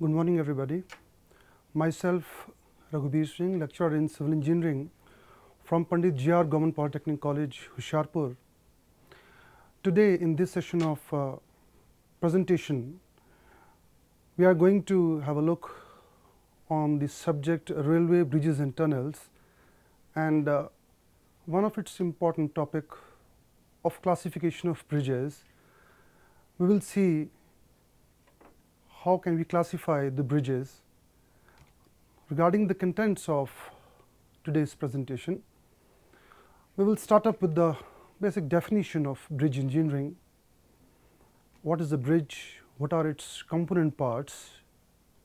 Good morning, everybody. Myself, Raghubir Singh, lecturer in civil engineering from Pandit J.R. Government Polytechnic College, Hoshiarpur. Today, in this session of presentation, we are going to have a look on the subject railway bridges and tunnels, and one of its important topic of classification of bridges. We will see how can we classify the bridges. Regarding the contents of today's presentation, we will start up with the basic definition of bridge engineering. What is a bridge? What are its component parts?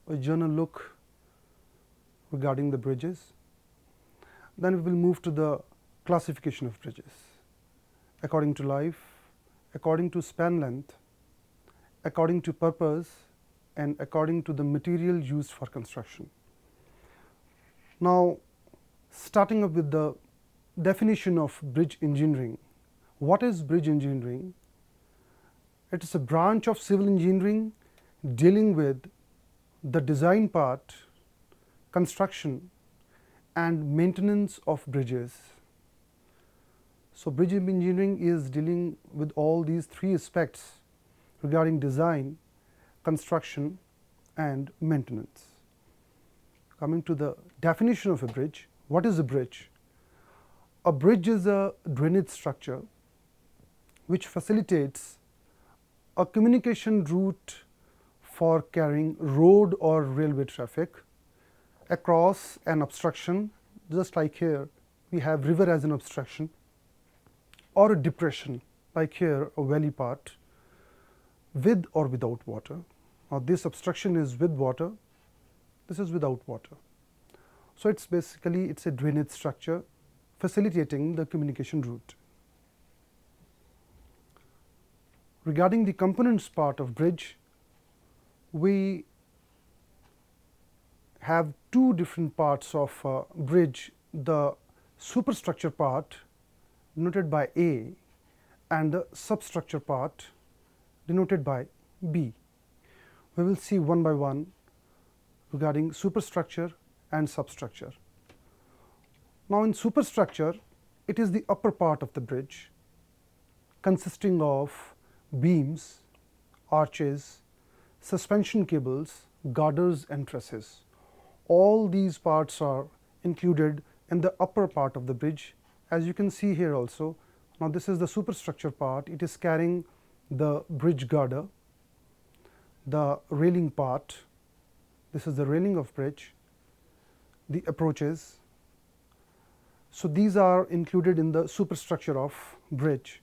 A general look regarding the bridges. Then we will move to the classification of bridges according to life, according to span length, according to purpose, and according to the material used for construction. Now, starting up with the definition of bridge engineering. What is bridge engineering? It is a branch of civil engineering dealing with the design part, construction, and maintenance of bridges. So, bridge engineering is dealing with all these three aspects regarding design, construction, and maintenance. Coming to the definition of a bridge, what is a bridge? A bridge is a drainage structure which facilitates a communication route for carrying road or railway traffic across an obstruction, just like here we have river as an obstruction, or a depression, like here a valley part, with or without water. Now, this obstruction is with water, this is without water. So, it's basically a drainage structure facilitating the communication route. Regarding the components part of bridge, we have two different parts of bridge, the superstructure part denoted by A and the substructure part denoted by B. We will see one by one regarding superstructure and substructure. Now, in superstructure, it is the upper part of the bridge consisting of beams, arches, suspension cables, girders, and trusses. All these parts are included in the upper part of the bridge, as you can see here also. Now, this is the superstructure part. It is carrying the bridge girder, the railing part, this is the railing of bridge, the approaches. So, these are included in the superstructure of bridge.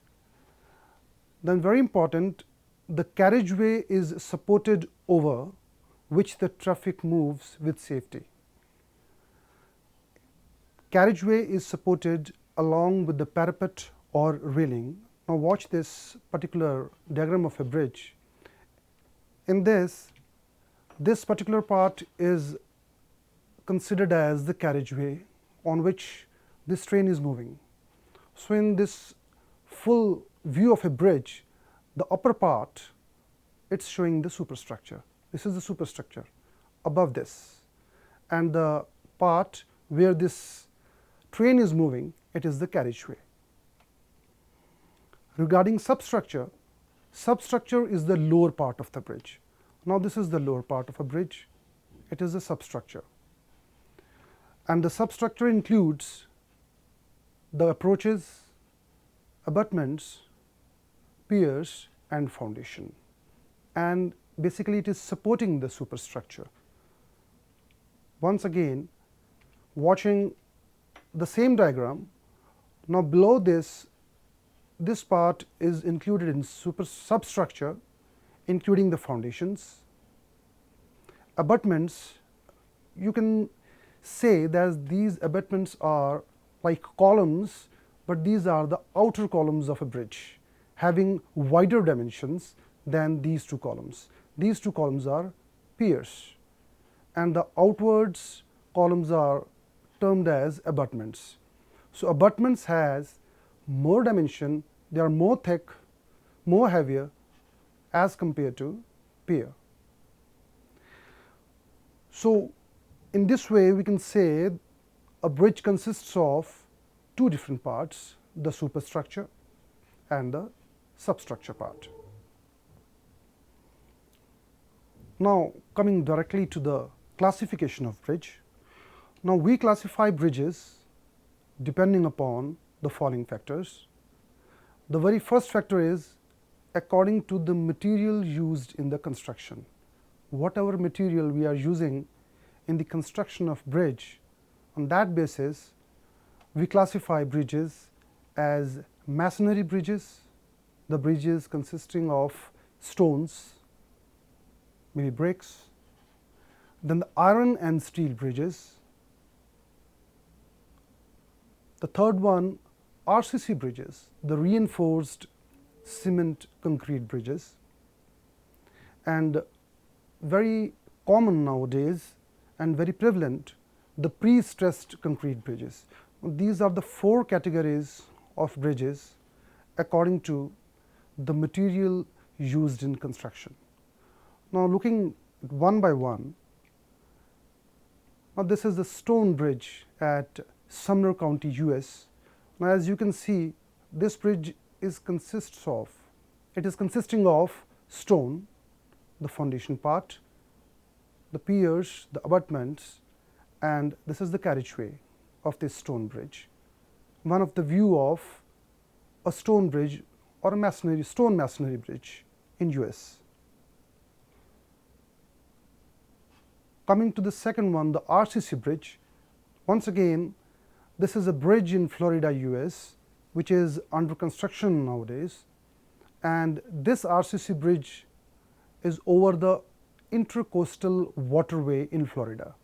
Then very important, the carriageway is supported over which the traffic moves with safety. Carriageway is supported along with the parapet or railing. Now, watch this particular diagram of a bridge. In this particular part is considered as the carriageway on which this train is moving. So, in this full view of a bridge, the upper part, it's showing the superstructure. This is the superstructure above this, and the part where this train is moving, it is the carriageway. Regarding substructure, substructure is the lower part of the bridge. Now, this is the lower part of a bridge, it is the substructure, and the substructure includes the approaches, abutments, piers, and foundation, and basically it is supporting the superstructure. Once again, watching the same diagram, now below this part is included in substructure, including the foundations. Abutments, you can say that these abutments are like columns, but these are the outer columns of a bridge having wider dimensions than these two columns. These two columns are piers, and the outwards columns are termed as abutments. So, abutments has more dimension, they are more thick, more heavier as compared to pier. So in this way we can say a bridge consists of two different parts, the superstructure and the substructure part. Now coming directly to the classification of bridge. Now we classify bridges depending upon the following factors. The very first factor is according to the material used in the construction. Whatever material we are using in the construction of bridge, on that basis we classify bridges as masonry bridges, the bridges consisting of stones, maybe bricks, then the iron and steel bridges. The third one, RCC bridges, the reinforced cement concrete bridges, and very common nowadays and very prevalent, the prestressed concrete bridges. These are the four categories of bridges according to the material used in construction. Now looking one by one, now this is the stone bridge at Sumner County, US. Now as you can see, this bridge is consisting of stone, the foundation part, the piers, the abutments, and this is the carriageway of this stone bridge. One of the view of a stone bridge or a stone masonry bridge in US. Coming to the second one, the RCC bridge. Once again, this is a bridge in Florida, US, which is under construction nowadays, and this RCC bridge is over the intercoastal waterway in Florida.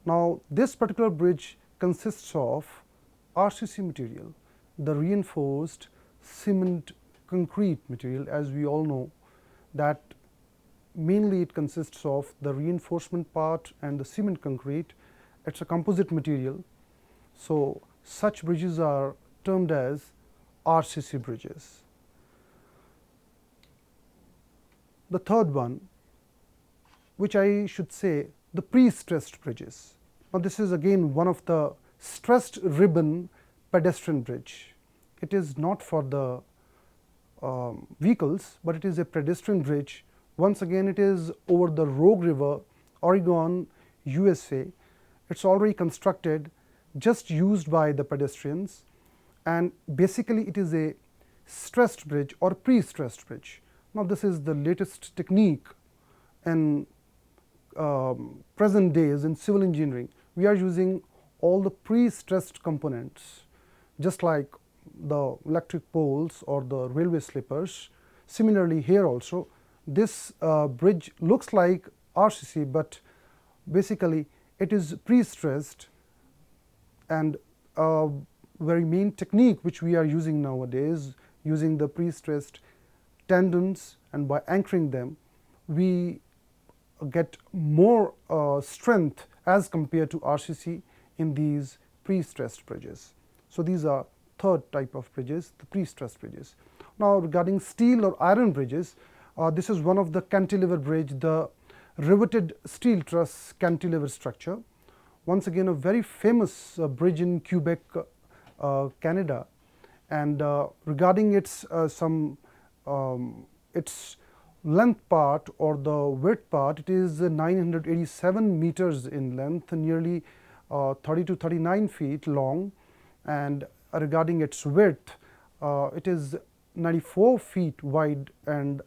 Now this particular bridge consists of RCC material, the reinforced cement concrete material. As we all know that mainly it consists of the reinforcement part and the cement concrete. It's a composite material, so such bridges are termed as RCC bridges. The third one, which I should say, the pre-stressed bridges. Now this is again one of the stressed ribbon pedestrian bridge. It is not for the vehicles, but it is a pedestrian bridge. Once again, it is over the Rogue River, Oregon, USA. It's already constructed, just used by the pedestrians, and basically it is a stressed bridge or pre-stressed bridge. Now this is the latest technique in present days in civil engineering. We are using all the pre-stressed components, just like the electric poles or the railway sleepers. Similarly here also, this bridge looks like RCC, but basically it is pre-stressed, and very main technique which we are using nowadays, using the pre-stressed tendons, and by anchoring them we get more strength as compared to RCC in these pre-stressed bridges. So these are third type of bridges, the pre-stressed bridges. Now regarding steel or iron bridges, this is one of the cantilever bridge, the riveted steel truss cantilever structure. Once again, a very famous bridge in Quebec, Canada, and regarding its length part or the width part, it is 987 meters in length, nearly 30 to 39 feet long, and regarding its width, it is 94 feet wide and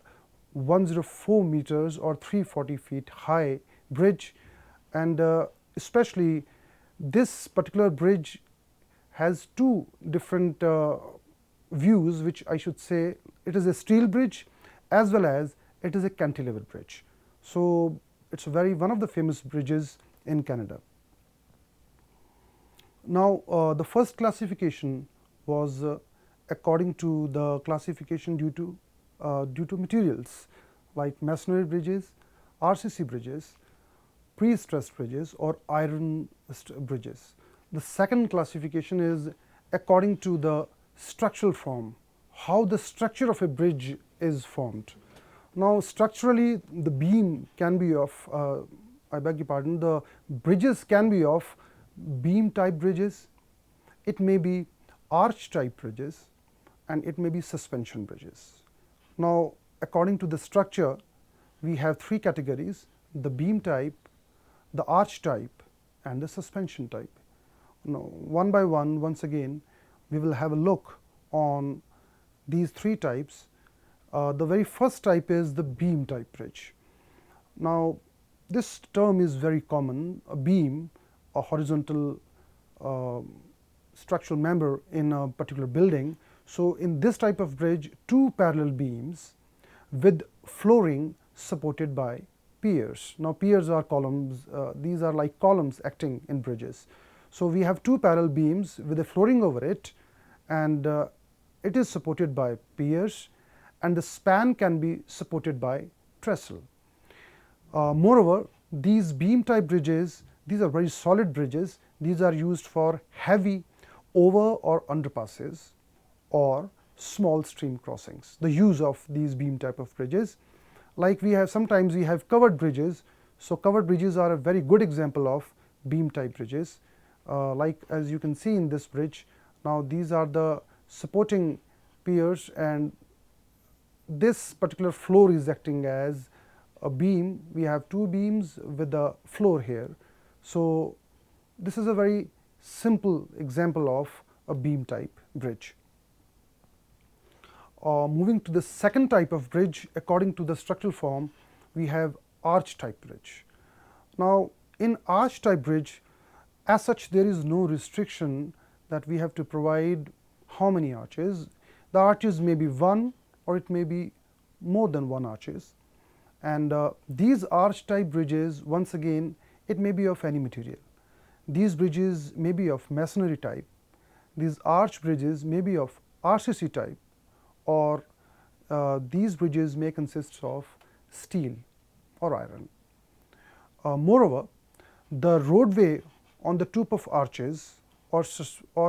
104 meters or 340 feet high bridge. And especially this particular bridge has two different views, which I should say it is a steel bridge as well as it is a cantilever bridge. So it's one of the famous bridges in Canada. Now the first classification was according to the classification due to materials like masonry bridges, RCC bridges, pre-stressed bridges, or iron bridges. The second classification is according to the structural form, how the structure of a bridge is formed. Now structurally the beam can be of I beg your pardon, the bridges can be of beam type bridges, it may be arch type bridges, and it may be suspension bridges. Now, according to the structure, we have three categories: the beam type, the arch type, and the suspension type. Now, one by one, once again, we will have a look on these three types. The very first type is the beam type bridge. Now, this term is very common. A beam, a horizontal structural member in a particular building. So, in this type of bridge, two parallel beams with flooring supported by piers. Now, piers are columns, these are like columns acting in bridges. So, we have two parallel beams with a flooring over it, and it is supported by piers, and the span can be supported by trestle. Moreover, these beam type bridges, these are very solid bridges. These are used for heavy over or underpasses or small stream crossings. The use of these beam type of bridges, like we have sometimes we have covered bridges. So, covered bridges are a very good example of beam type bridges, like as you can see in this bridge. Now, these are the supporting piers, and this particular floor is acting as a beam. We have two beams with the floor here. So, this is a very simple example of a beam type bridge. Moving to the second type of bridge, according to the structural form, we have arch type bridge. Now, in arch type bridge, as such, there is no restriction that we have to provide how many arches. The arches may be one, or it may be more than one arches. And these arch type bridges, once again, it may be of any material. These bridges may be of masonry type. These arch bridges may be of RCC type, or these bridges may consist of steel or iron. Moreover, the roadway on the top of arches, or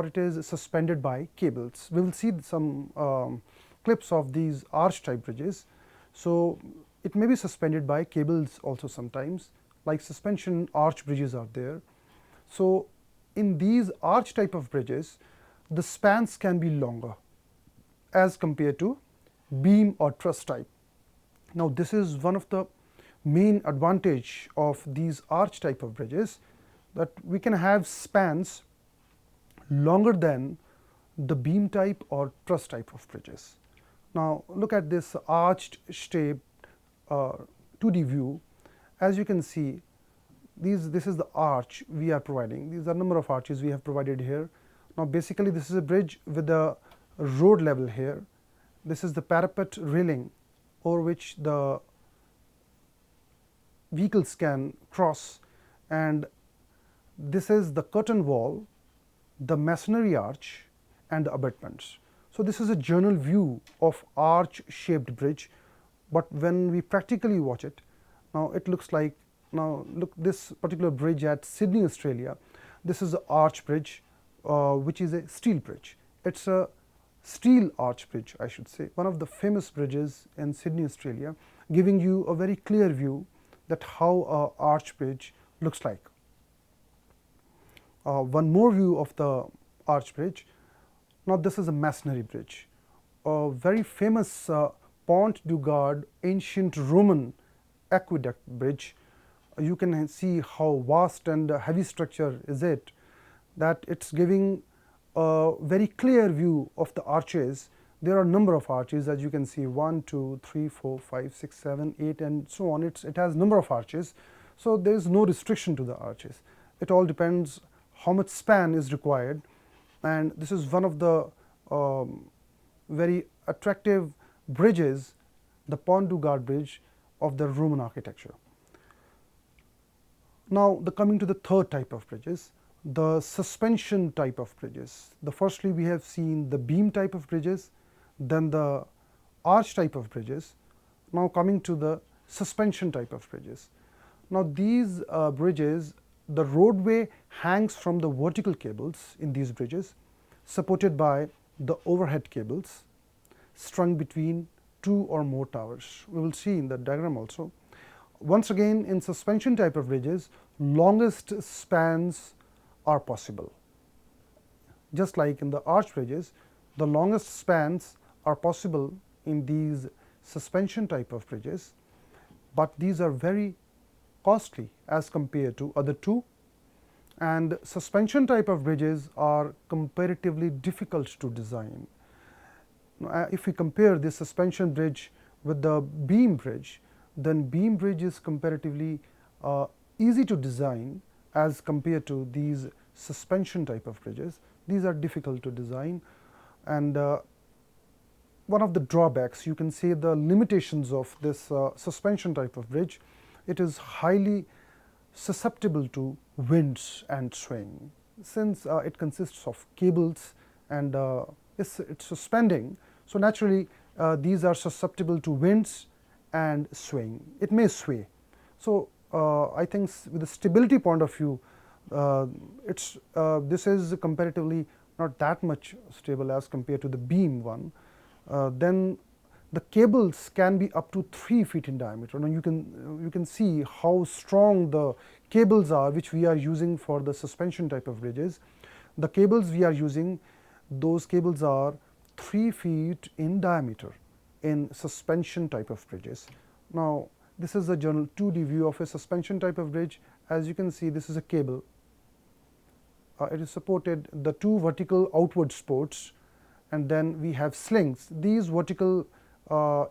it is suspended by cables. We will see some clips of these arch type bridges. So, it may be suspended by cables also sometimes, like suspension arch bridges are there. So, in these arch type of bridges, the spans can be longer as compared to beam or truss type. Now, this is one of the main advantage of these arch type of bridges, that we can have spans longer than the beam type or truss type of bridges. Now, look at this arched shaped 2D view. As you can see, this is the arch we are providing. These are number of arches we have provided here. Now, basically, this is a bridge with a road level here. This is the parapet railing over which the vehicles can cross, and this is the curtain wall, the masonry arch, and the abutments. So, this is a general view of arch shaped bridge, but when we practically watch it, now it looks like, now look, this particular bridge at Sydney, Australia, this is an arch bridge, which is a steel bridge. It's a steel arch bridge, I should say, one of the famous bridges in Sydney, Australia, giving you a very clear view that how an arch bridge looks like. One more view of the arch bridge. Now, this is a masonry bridge, a very famous Pont du Gard ancient Roman aqueduct bridge. You can see how vast and heavy structure is it, that it's giving a very clear view of the arches. There are a number of arches, as you can see, 1, 2, 3, 4, 5, 6, 7, 8, and so on. It has number of arches. So, there is no restriction to the arches. It all depends how much span is required, and this is one of the very attractive bridges, the Pont du Gard bridge of the Roman architecture. Now, coming to the third type of bridges, the suspension type of bridges. Firstly, we have seen the beam type of bridges, then the arch type of bridges. Now, coming to the suspension type of bridges. Now, these bridges, the roadway hangs from the vertical cables in these bridges, supported by the overhead cables strung between two or more towers. We will see in the diagram also. once again, in suspension type of bridges, longest spans are possible. Just like in the arch bridges, the longest spans are possible in these suspension type of bridges, but these are very costly as compared to other two, and suspension type of bridges are comparatively difficult to design. If we compare this suspension bridge with the beam bridge, then beam bridge is comparatively easy to design as compared to these suspension type of bridges. These are difficult to design, and one of the drawbacks, you can say the limitations of this suspension type of bridge, it is highly susceptible to winds and swing. Since it consists of cables and it's suspending, so naturally these are susceptible to winds and swing. It may sway. So I think with the stability point of view, this is comparatively not that much stable as compared to the beam one. Then the cables can be up to 3 feet in diameter. Now you can see how strong the cables are which we are using for the suspension type of bridges. The cables we are using, those cables are 3 feet in diameter in suspension type of bridges. Now this is a general 2D view of a suspension type of bridge. As you can see, this is a cable. It is supported the 2 vertical outward supports, and then we have slings. These vertical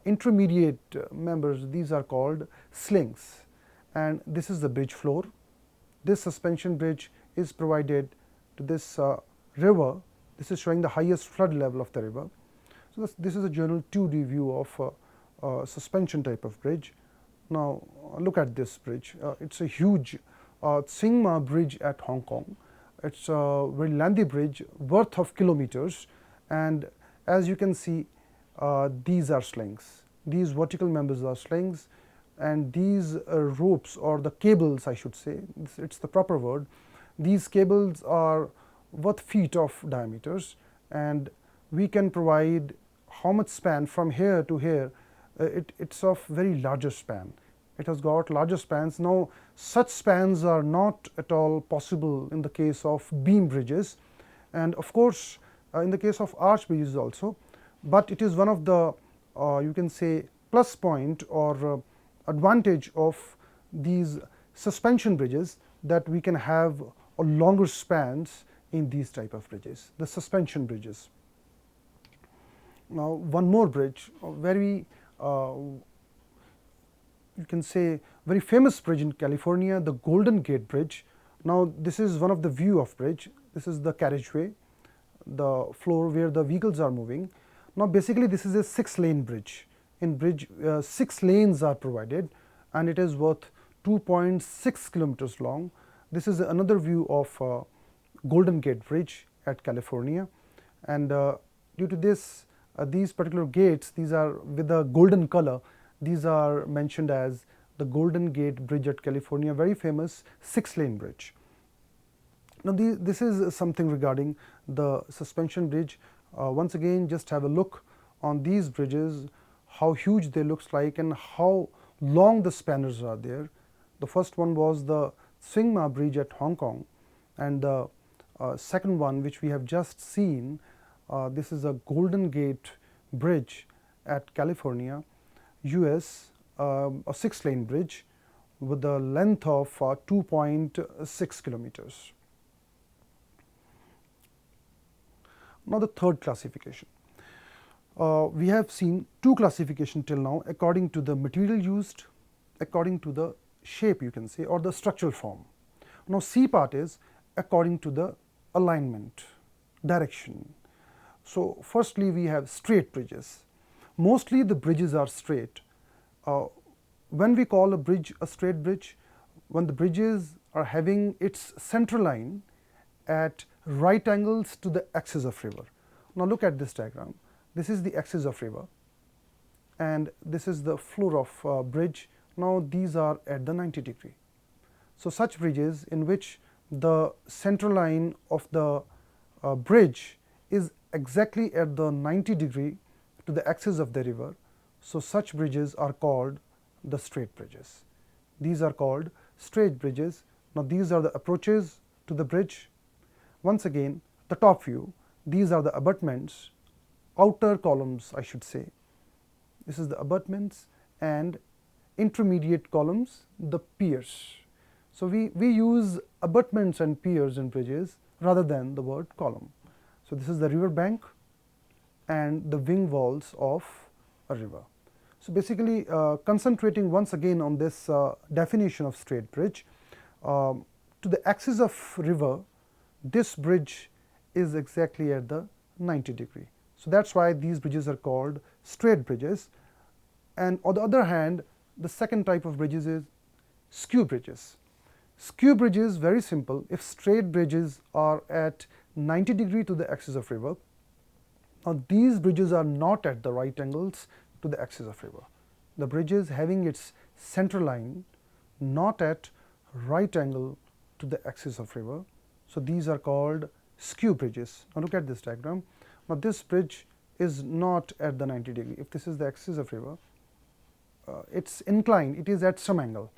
intermediate members, these are called slings, and this is the bridge floor. This suspension bridge is provided to this river. This is showing the highest flood level of the river. So this is a general 2D view of suspension type of bridge. Now look at this bridge. It's a huge Tsingma bridge at Hong Kong. It's a very lengthy bridge, worth of kilometers, and as you can see, these are slings. These vertical members are slings, and these ropes, or the cables I should say, it's the proper word, these cables are worth feet of diameters, and we can provide how much span from here to here. It's of very larger span. It has got larger spans. Now such spans are not at all possible in the case of beam bridges, and of course in the case of arch bridges also, but it is one of the you can say plus point or advantage of these suspension bridges, that we can have a longer spans in these type of bridges, the suspension bridges. Now one more bridge, very you can say very famous bridge in California, the Golden Gate Bridge. Now this is one of the view of bridge. This is the carriageway, the floor where the vehicles are moving. Now basically this is a 6-lane bridge. In bridge 6 lanes are provided, and it is worth 2.6 kilometers long. This is another view of Golden Gate Bridge at California, and due to this these particular gates, these are with a golden color, these are mentioned as the Golden Gate Bridge at California, very famous 6-lane bridge. Now this is something regarding the suspension bridge. Once again, just have a look on these bridges, how huge they looks like and how long the spanners are there. The first one was the Tsingma Bridge at Hong Kong, and the second one which we have just seen, this is a Golden Gate Bridge at California, US, a 6-lane bridge with a length of 2.6 kilometers. Now the third classification. We have seen 2 classifications till now according to the material used, according to the shape you can say, or the structural form. Now C part is according to the alignment, direction. So firstly we have straight bridges. Mostly the bridges are straight. When we call a bridge a straight bridge, when the bridges are having its center line at right angles to the axis of river. Now look at this diagram. This is the axis of river, and this is the floor of bridge. Now these are at the 90 degree. So such bridges in which the center line of the bridge is exactly at the 90 degree to the axis of the river, so such bridges are called the straight bridges. these are called straight bridges. Now these are the approaches to the bridge. Once again, the top view, these are the abutments, outer columns I should say. This is the abutments, and intermediate columns, the piers. So we use abutments and piers in bridges rather than the word column. So this is the river bank and the wing walls of a river. So basically concentrating once again on this definition of straight bridge, to the axis of river, this bridge is exactly at the 90°. So that's why these bridges are called straight bridges. And on the other hand, the second type of bridges is skew bridges. Skew bridges, very simple. If straight bridges are at 90° to the axis of river, now these bridges are not at the right angles to the axis of river. The bridge is having its center line not at right angle to the axis of river. So these are called skew bridges. Now look at this diagram. Now this bridge is not at the 90°. If this is the axis of river, it's inclined, it is at some angle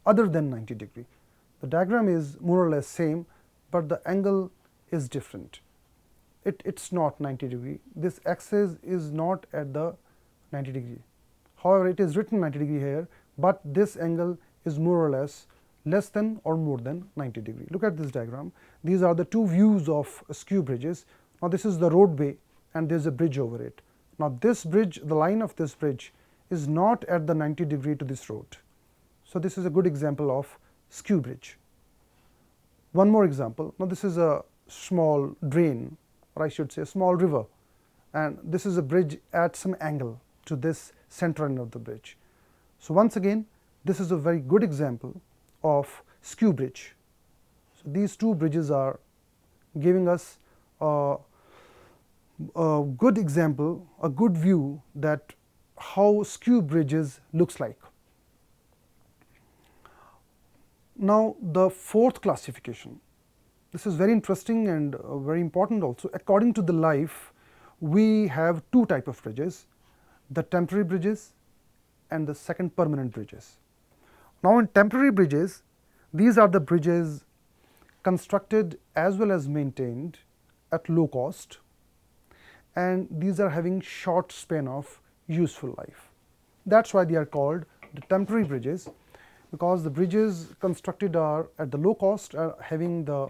other than 90°. The diagram is more or less same, but the angle is different. It's not 90°. This axis is not at the 90°. However, it is written 90° here, but this angle is more or less than or more than 90°. Look at this diagram. These are the two views of skew bridges. Now this is the roadway and there is a bridge over it. Now this bridge, the line of this bridge is not at the 90° to this road. So this is a good example of skew bridge. One more example. Now this is a small drain, or I should say a small river, and this is a bridge at some angle to this center end of the bridge. So once again, this is a very good example of skew bridge. So these two bridges are giving us a good example, a good view that how skew bridges looks like. Now the fourth classification, this is very interesting and very important also. According to the life, we have two types of bridges, the temporary bridges and the second permanent bridges. Now in temporary bridges, these are the bridges constructed as well as maintained at low cost, and these are having short span of useful life. That's why they are called the temporary bridges, because the bridges constructed are at the low cost are having the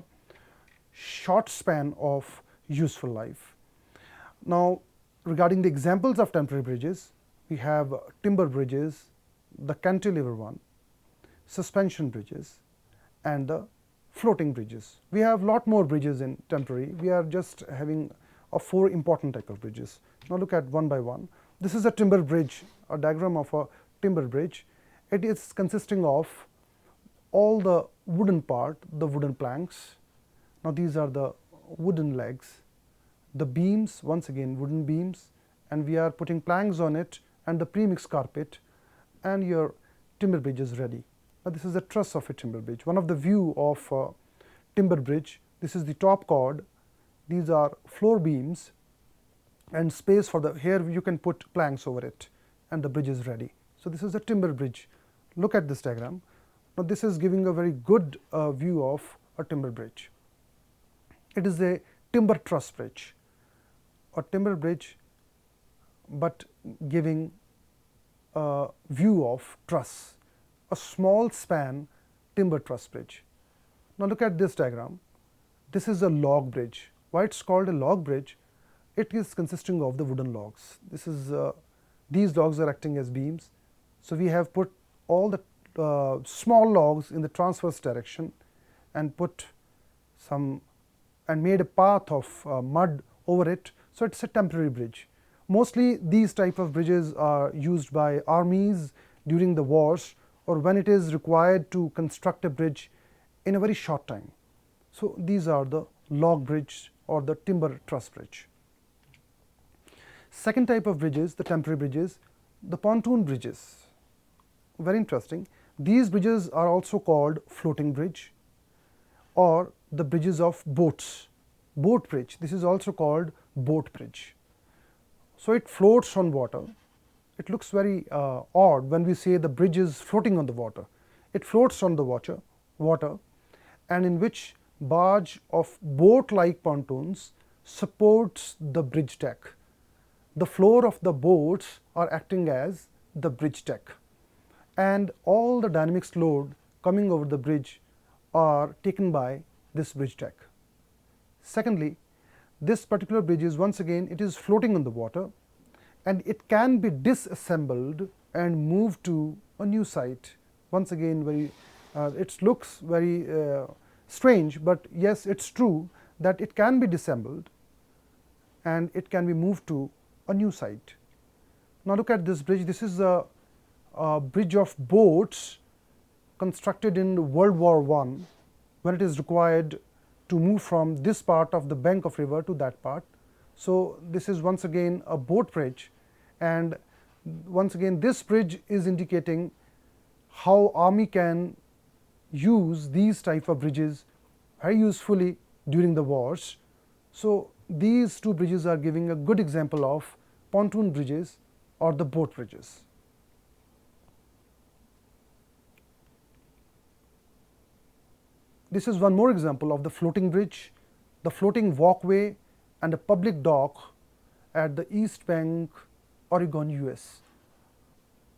short span of useful life. Now regarding the examples of temporary bridges, we have timber bridges, the cantilever one, suspension bridges, and the floating bridges. We have lot more bridges in temporary. We are just having four important type of bridges. Now look at one by one. This is a timber bridge, a diagram of a timber bridge. It is consisting of all the wooden part, the wooden planks. Now these are the wooden legs, the beams, once again wooden beams, and we are putting planks on it and the premix carpet, and your timber bridge is ready. Now this is the truss of a timber bridge. One of the view of a timber bridge, this is the top chord, these are floor beams and space for the, here you can put planks over it and the bridge is ready. So this is a timber bridge. Look at this diagram. Now this is giving a very good view of a timber bridge. It is a timber truss bridge, a timber bridge but giving a view of truss, a small span timber truss bridge. Now look at this diagram. This is a log bridge. Why it's called a log bridge? It is consisting of the wooden logs. This is these logs are acting as beams. So we have put all the small logs in the transverse direction and put some and made a path of mud over it. So it's a temporary bridge. Mostly these type of bridges are used by armies during the wars, or when it is required to construct a bridge in a very short time. So these are the log bridge or the timber truss bridge. Second type of bridges, the temporary bridges, the pontoon bridges. Very interesting. These bridges are also called floating bridge or the bridges of boats. Boat bridge, this is also called boat bridge. So it floats on water. It looks very odd when we say the bridge is floating on the water. it floats on the water, and in which barge of boat-like pontoons supports the bridge deck. The floor of the boats are acting as the bridge deck, and all the dynamics load coming over the bridge are taken by this bridge deck. Secondly, this particular bridge is, once again, it is floating on the water, and it can be disassembled and moved to a new site. Once again, it looks very strange, but yes, it's true that it can be disassembled and it can be moved to a new site. Now look at this bridge. This is a bridge of boats constructed in World War I, when it is required to move from this part of the bank of river to that part. So this is once again a boat bridge, and once again this bridge is indicating how army can use these type of bridges very usefully during the wars. So these two bridges are giving a good example of pontoon bridges or the boat bridges. This is one more example of the floating bridge, the floating walkway and a public dock at the East Bank, Oregon, US.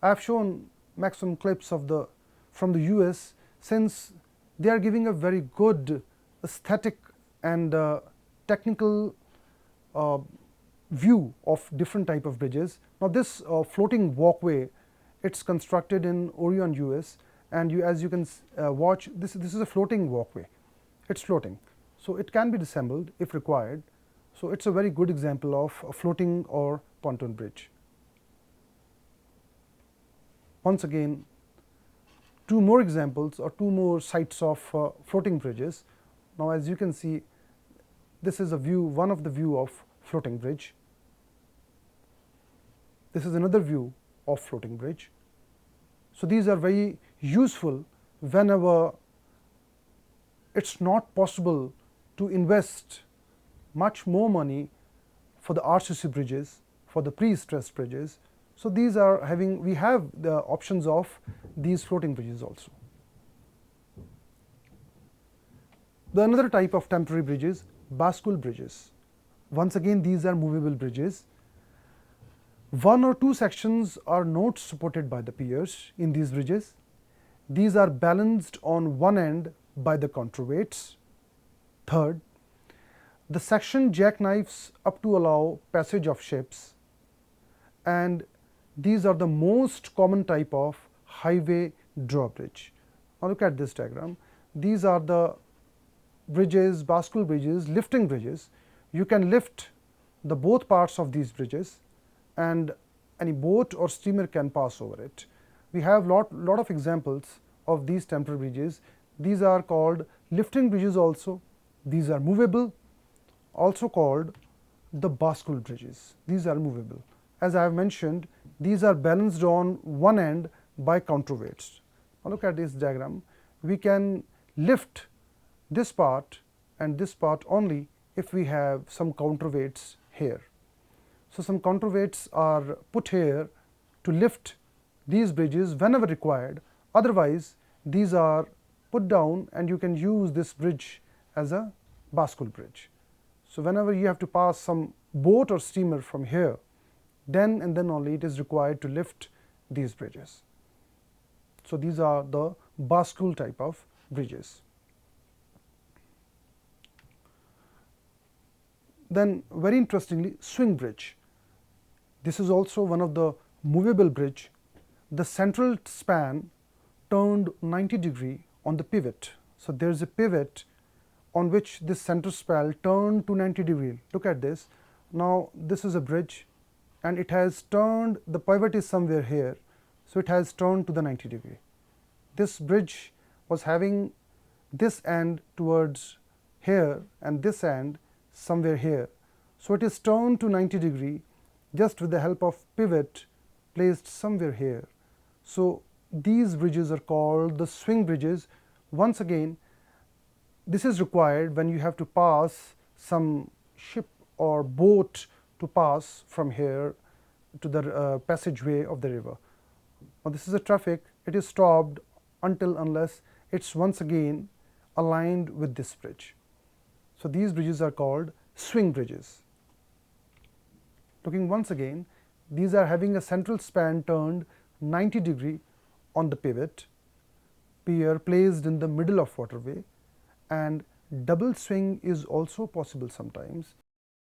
I have shown maximum clips of from the US, since they are giving a very good aesthetic and technical view of different type of bridges. Now this floating walkway, it's constructed in Oregon, US, and as you can watch, this is a floating walkway. It's floating, so it can be disassembled if required. So it's a very good example of a floating or pontoon bridge. Once again, two more examples or two more sites of floating bridges. Now as you can see, this is a view, one of the view of floating bridge. This is another view of floating bridge. So these are very useful whenever it's not possible to invest much more money for the RCC bridges, for the pre-stressed bridges. So these are we have the options of these floating bridges also. The another type of temporary bridges, bascule bridges. Once again, these are movable bridges. One or two sections are not supported by the piers in these bridges. These are balanced on one end by the counterweights. Third, the section jackknives up to allow passage of ships, and these are the most common type of highway drawbridge. Now look at this diagram. These are the bridges, bascule bridges, lifting bridges. You can lift the both parts of these bridges, and any boat or steamer can pass over it. We have lot of examples of these temporary bridges. These are called lifting bridges also. These are movable, also called the bascule bridges. These are movable. As I have mentioned, these are balanced on one end by counterweights. Now look at this diagram. We can lift this part and this part only if we have some counterweights here. So some counterweights are put here to lift these bridges whenever required. Otherwise, these are put down and you can use this bridge as a bascule bridge. So whenever you have to pass some boat or steamer from here, then and then only it is required to lift these bridges. So these are the bascule type of bridges. Then very interestingly, swing bridge. This is also one of the movable bridge. The central span turned 90 degree on the pivot. So there is a pivot on which this center span turned to 90 degree. Look at this. Now this is a bridge and it has turned, the pivot is somewhere here. So it has turned to the 90 degree. This bridge was having this end towards here and this end somewhere here. So it is turned to 90 degree just with the help of pivot placed somewhere here. So these bridges are called the swing bridges. Once again, this is required when you have to pass some ship or boat to pass from here to the passageway of the river. Now this is a traffic, it is stopped until unless it's once again aligned with this bridge. So these bridges are called swing bridges. Looking once again, these are having a central span turned 90 degree on the pivot, pier placed in the middle of waterway, and double swing is also possible sometimes.